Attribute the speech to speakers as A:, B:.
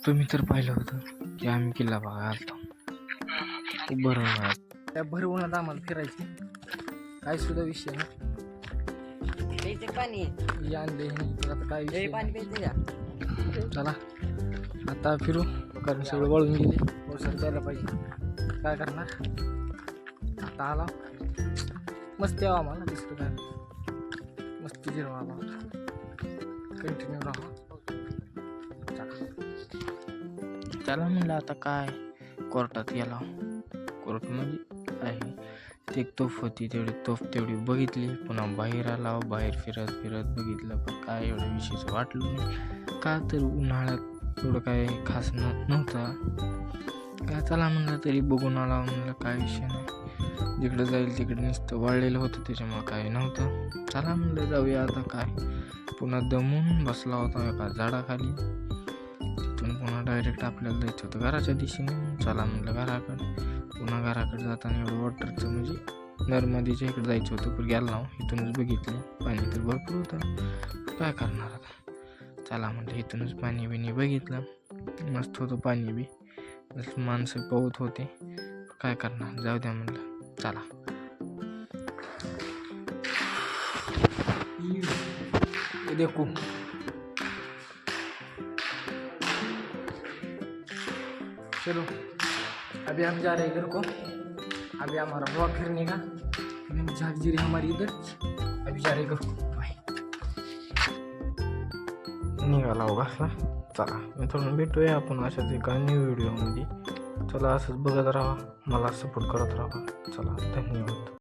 A: तुम्ही तर पाहिलं होतं की आम्ही किल्ला बघा आलतो. खूप बरं वाटलं. त्या भर उन्हात आम्हाला फिरायची काय सुद्धा विषय नाही.
B: प्यायचं पाणी
A: आणले आता काय
B: हे
A: विषय
B: पाणी प्यायचं का
A: नाही. चला आता फिरू कारण सगळं वळून गेले पावसाळ्यात जायला पाहिजे. काय करणार आता आला मस्ती यावं आम्हाला दुसरं काय मस्ती जिरवा आम्हाला कंटिन्यू राहा. त्याला म्हणलं आता काय कोर्टात गेला. कोर्ट म्हणजे आहे ते एक तोफ होती तेवढी बघितली. पुन्हा बाहेर आला बाहेर फिरत बघितलं पण काय एवढं विशेष वाटलं नाही. का तर उन्हाळ्यात एवढं काय खास नव्हतं. काय चला म्हणलं तरी बघून आला म्हणलं काय विषय नाही. जिकडं जाईल तिकडे नुसतं वाळलेलं होतं त्याच्यामुळं काय नव्हतं. चला म्हणलं जाऊया आता काय. पुन्हा दमून बसला होता एका झाडाखाली. तिथून पुन्हा डायरेक्ट आपल्याला जायचं होतं घराच्या दिशेने. चला म्हणलं घराकडे. पुन्हा घराकडे जाताना एवढं वॉटरचं म्हणजे नर्मदेच्या इकडे जायचं होतं पण गेला इथूनच बघितलं पाणी तर भरपूर होतं. काय करणार आता चला म्हणलं इथूनच पाणी बिणी बघितलं. मस्त होतं पाणी बी माणसं पोहत होते. काय करणार जाऊ द्या म्हणलं चला. देखो चलो अभी हम जा रहे हैं घर को. अभी हमारा हुआ फिरने का झाकझीरी हमारी इधर. अभी जा रहे घर को. बाय. निघाला होगा चला मित्रांनो भेटूया आपण अशाच एका न्यू व्हिडिओमध्ये. चला असंच बघत राहा मला सपोर्ट करत राहा. चला धन्यवाद.